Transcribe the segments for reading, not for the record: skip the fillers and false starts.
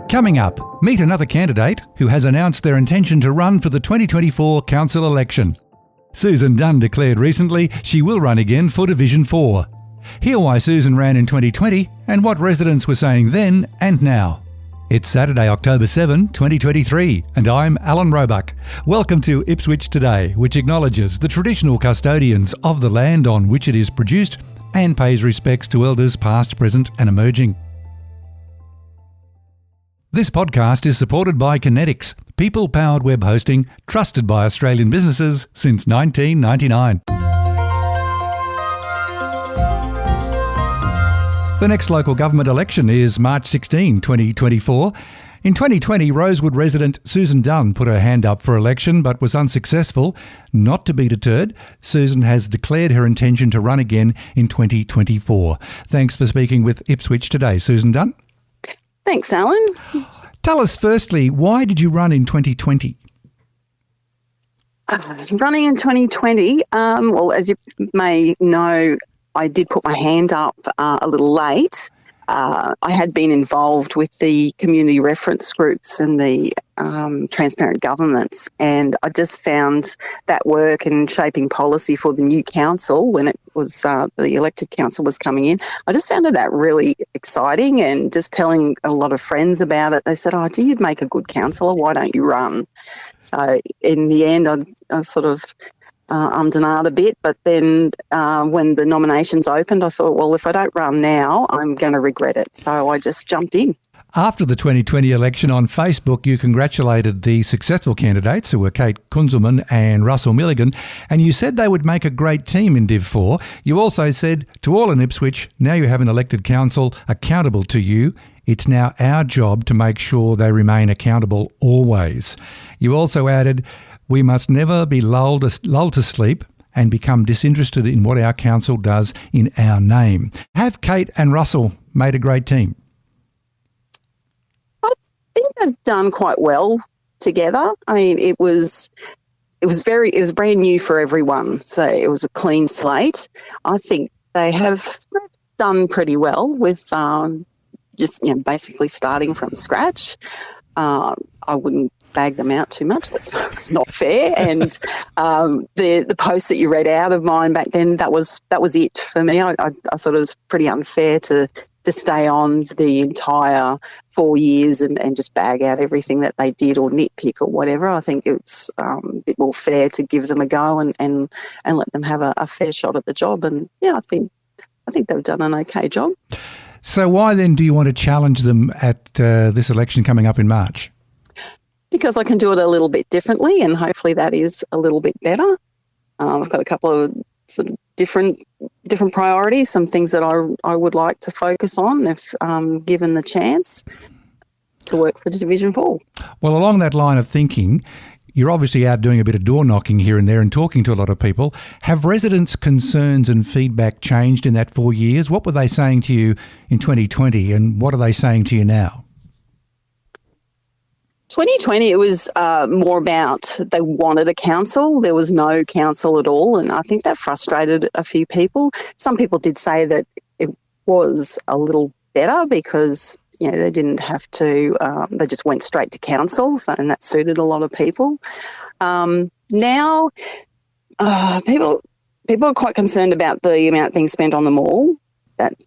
Coming up, meet another candidate who has announced their intention to run for the 2024 council election. Susan Dunne declared recently she will run again for Division 4. Hear why Susan ran in 2020 and what residents were saying then and now. It's Saturday, October 7, 2023, and I'm Alan Roebuck. Welcome to Ipswich Today, which acknowledges the traditional custodians of the land on which it is produced and pays respects to elders past, present and emerging. This podcast is supported by Kinetics, people-powered web hosting trusted by Australian businesses since 1999. The next local government election is March 16, 2024. In 2020, Rosewood resident Susan Dunne put her hand up for election but was unsuccessful. Not to be deterred, Susan has declared her intention to run again in 2024. Thanks for speaking with Ipswich Today, Susan Dunne. Thanks, Alan. Tell us firstly, why did you run in 2020? Running in 2020, well, as you may know, I did put my hand up a little late. I had been involved with the community reference groups and the transparent governments, and I just found that work in shaping policy for the new council when it was the elected council was coming in. I just found that really exciting, and just telling a lot of friends about it. They said, "Oh, you'd make a good councillor. Why don't you run?" So in the end, I sort of and ahed a bit, but then when the nominations opened, I thought, well, if I don't run now, I'm going to regret it. So I just jumped in. After the 2020 election on Facebook, you congratulated the successful candidates, who were Kate Kunzelman and Russell Milligan, and you said they would make a great team in Div 4. You also said, to all in Ipswich, now you have an elected council accountable to you. It's now our job to make sure they remain accountable always. You also added, we must never be lulled to sleep and become disinterested in what our council does in our name. Have Kate and Russell made a great team? I think they've done quite well together. I mean, it was brand new for everyone, so it was a clean slate. I think they have done pretty well with just basically starting from scratch. I wouldn't bag them out too much. That's not fair. And the post that you read out of mine back then, that was it for me. I thought it was pretty unfair to stay on the entire 4 years and just bag out everything that they did or nitpick or whatever. I think it's a bit more fair to give them a go and let them have a fair shot at the job. And yeah, I think they've done an okay job. So why then do you want to challenge them at this election coming up in March? Because I can do it a little bit differently, and hopefully that is a little bit better. I've got a couple of sort of different priorities, some things that I would like to focus on if given the chance to work for Division 4. Well, along that line of thinking, you're obviously out doing a bit of door knocking here and there and talking to a lot of people. Have residents' concerns and feedback changed in that 4 years? What were they saying to you in 2020 and what are they saying to you now? 2020, it was more about they wanted a council. There was no council at all, and I think that frustrated a few people. Some people did say that it was a little better because they didn't have to. They just went straight to council, and that suited a lot of people. Now, people are quite concerned about the amount being spent on the mall.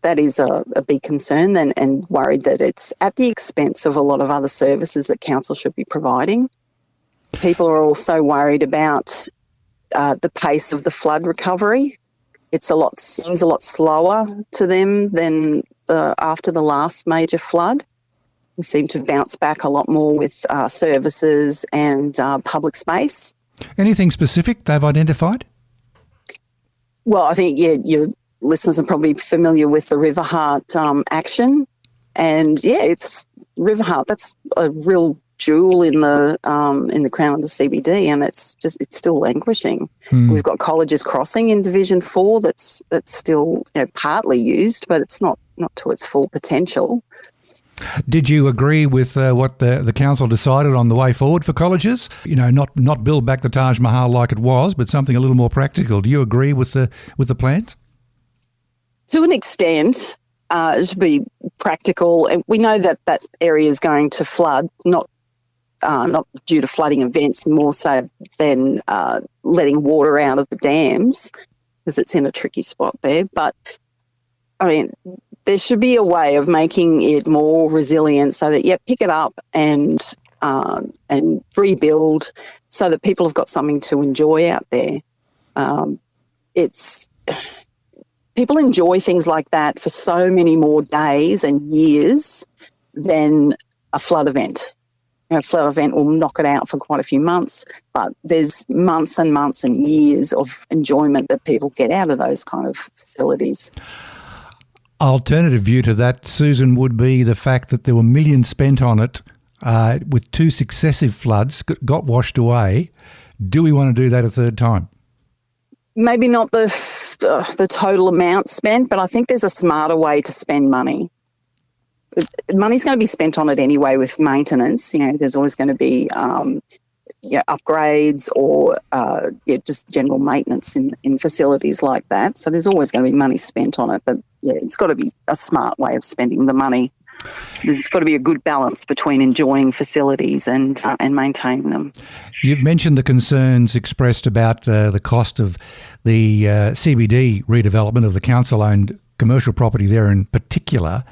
That is a big concern and worried that it's at the expense of a lot of other services that council should be providing. People are also worried about the pace of the flood recovery. Seems a lot slower to them than after the last major flood. We seem to bounce back a lot more with services and public space. Anything specific they've identified? Well, I think, you're listeners are probably familiar with the River Heart action, and it's River Heart. That's a real jewel in the crown of the CBD, and it's still languishing. We've got Colleges Crossing in Division 4 that's still partly used, but it's not to its full potential. Did you agree with what the council decided on the way forward for colleges? Not build back the Taj Mahal like it was, but something a little more practical. Do you agree with the plans? To an extent, It should be practical. And we know that that area is going to flood, not due to flooding events, more so than letting water out of the dams, because it's in a tricky spot there. But, I mean, there should be a way of making it more resilient so that, pick it up and rebuild so that people have got something to enjoy out there. People enjoy things like that for so many more days and years than a flood event. A flood event will knock it out for quite a few months, but there's months and months and years of enjoyment that people get out of those kind of facilities. Alternative view to that, Susan, would be the fact that there were millions spent on it with 2 successive floods, got washed away. Do we want to do that a third time? Maybe not the total amount spent, but I think there's a smarter way to spend money. Money's going to be spent on it anyway with maintenance. There's always going to be upgrades or just general maintenance in facilities like that. So there's always going to be money spent on it, but it's got to be a smart way of spending the money. There's got to be a good balance between enjoying facilities and maintaining them. You've mentioned the concerns expressed about the cost of the CBD redevelopment of the council-owned commercial property there in particular.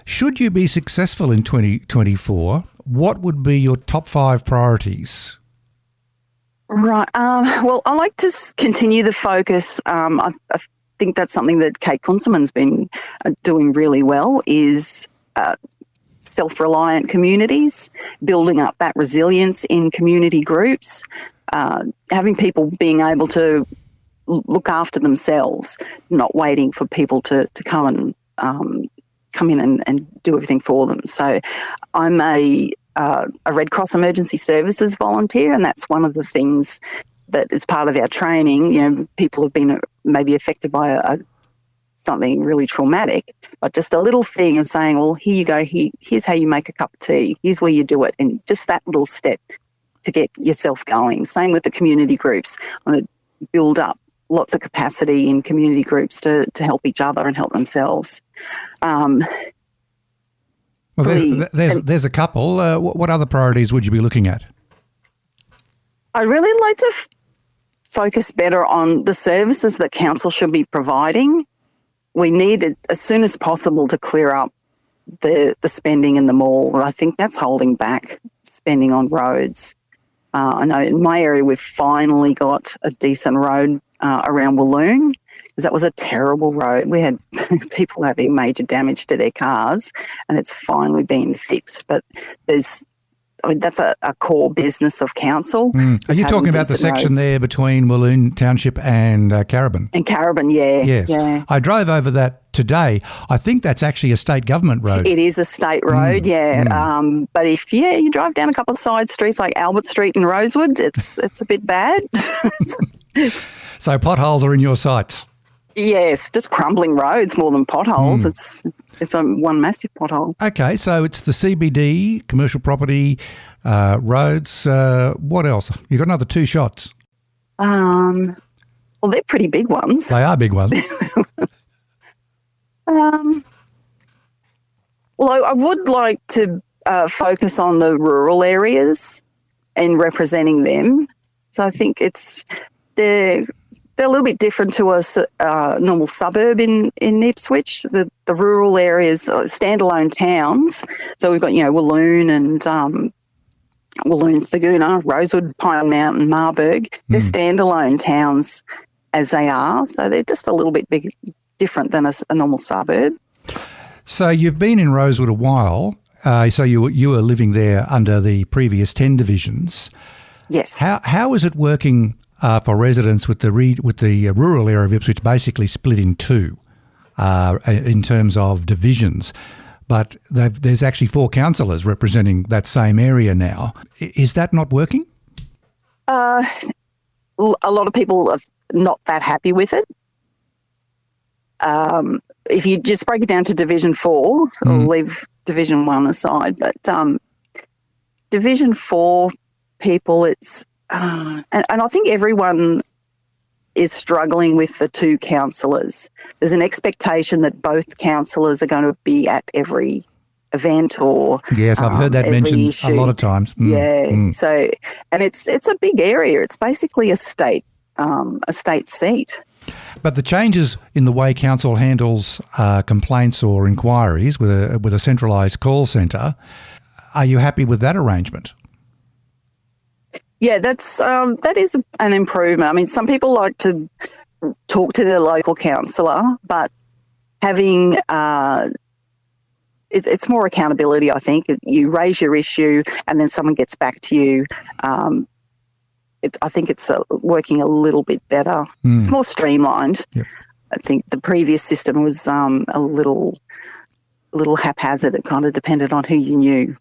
Should you be successful in 2024, what would be your top 5 priorities? Right. Well, I like to continue the focus. I think that's something that Kate Kunzelman's been doing really well is self-reliant communities, building up that resilience in community groups, having people being able to look after themselves, not waiting for people to come in and do everything for them. So I'm a Red Cross Emergency Services volunteer, and that's one of the things that is part of our training. People have been maybe affected by something really traumatic, but just a little thing of saying, well, here you go, here's how you make a cup of tea, here's where you do it, and just that little step to get yourself going. Same with the community groups. I want to build up lots of capacity in community groups to help each other and help themselves. There's a couple. What other priorities would you be looking at? I'd really like to focus better on the services that council should be providing. We need it as soon as possible to clear up the spending in the mall. I think that's holding back spending on roads. I know in my area we've finally got a decent road around Walloon, because that was a terrible road. We had people having major damage to their cars, and it's finally been fixed. But that's a core business of council. Are you talking about the section roads there between Walloon Township and Carrabin? And Carrabin, yeah. Yes. Yeah. I drove over that today. I think that's actually a state government road. It is a state road, but if you drive down a couple of side streets like Albert Street and Rosewood, it's a bit bad. So potholes are in your sights? Yes, just crumbling roads more than potholes. It's one massive pothole. Okay, so it's the CBD, commercial property, roads. What else? You've got another 2 shots. Well, they're pretty big ones. They are big ones. Well, I would like to focus on the rural areas and representing them. So I think they're a little bit different to a normal suburb in Ipswich. The rural areas, standalone towns. So we've got, Walloon and Walloon, Thaguna, Rosewood, Pine Mountain, Marburg. They're standalone towns as they are. So they're just a little bit different than a normal suburb. So you've been in Rosewood a while. So you were living there under the previous 10 divisions. Yes. How is it working for residents with the rural area of Ipswich basically split in 2 in terms of divisions? But there's actually 4 councillors representing that same area now. Is that not working? A lot of people are not that happy with it. If you just break it down to Division 4, we'll leave Division 1 aside, but Division 4 people, it's and I think everyone is struggling with the two councillors. There's an expectation that both councillors are going to be at every event or yes, I've heard that mentioned issue. A lot of times. So, and it's a big area. It's basically a state seat. But the changes in the way council handles complaints or inquiries with a centralised call centre, are you happy with that arrangement? Yeah, that is an improvement. I mean, some people like to talk to their local councillor, but having it's more accountability, I think. You raise your issue and then someone gets back to you. I think it's working a little bit better. It's more streamlined. Yep. I think the previous system was a little haphazard. It kind of depended on who you knew.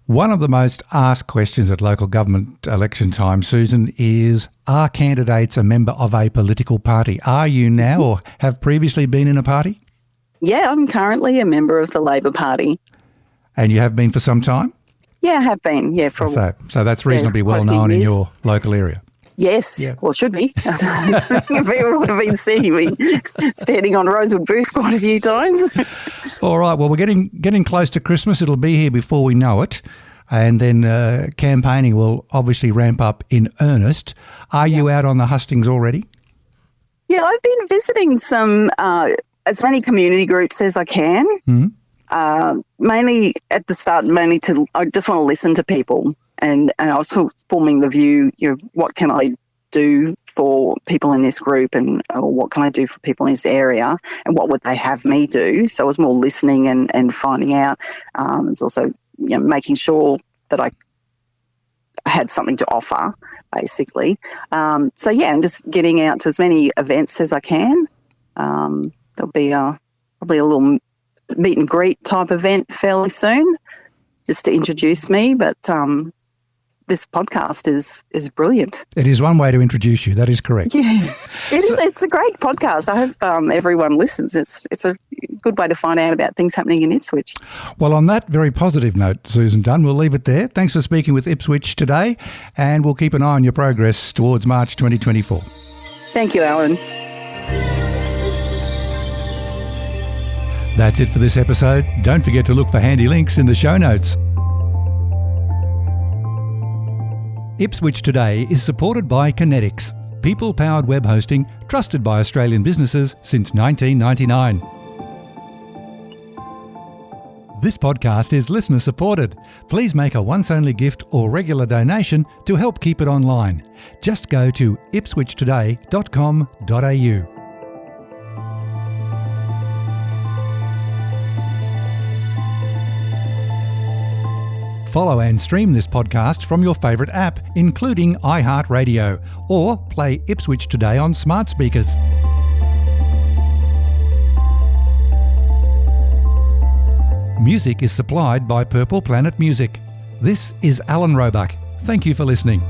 One of the most asked questions at local government election time, Susan, is, are candidates a member of a political party? Are you now or have previously been in a party? Yeah, I'm currently a member of the Labor Party. And you have been for some time? Yeah, I have been, So that's reasonably well known in your local area? Yes, yeah. Well, it should be. People would have been seeing me standing on Rosewood booth quite a few times. All right, well, we're getting close to Christmas. It'll be here before we know it. And then campaigning will obviously ramp up in earnest. Are you out on the hustings already? Yeah, I've been visiting some, as many community groups as I can. Mainly at the start, I just want to listen to people. And I was sort of forming the view, what can I do for people in this group or what can I do for people in this area and what would they have me do? So I was more listening and finding out. It's also making sure that I had something to offer, basically. And just getting out to as many events as I can. There'll be probably a little meet and greet type event fairly soon just to introduce me, but this podcast is brilliant. It is one way to introduce you. That is correct. Yeah, it's a great podcast. I hope everyone listens. It's a good way to find out about things happening in Ipswich. Well, on that very positive note, Susan Dunne, we'll leave it there. Thanks for speaking with Ipswich Today, and we'll keep an eye on your progress towards March 2024. Thank you, Alan. That's it for this episode. Don't forget to look for handy links in the show notes. Ipswich Today is supported by Kinetics, people-powered web hosting trusted by Australian businesses since 1999. This podcast is listener-supported. Please make a once-only gift or regular donation to help keep it online. Just go to ipswichtoday.com.au. Follow and stream this podcast from your favourite app, including iHeartRadio, or play Ipswich Today on smart speakers. Music is supplied by Purple Planet Music. This is Alan Roebuck. Thank you for listening.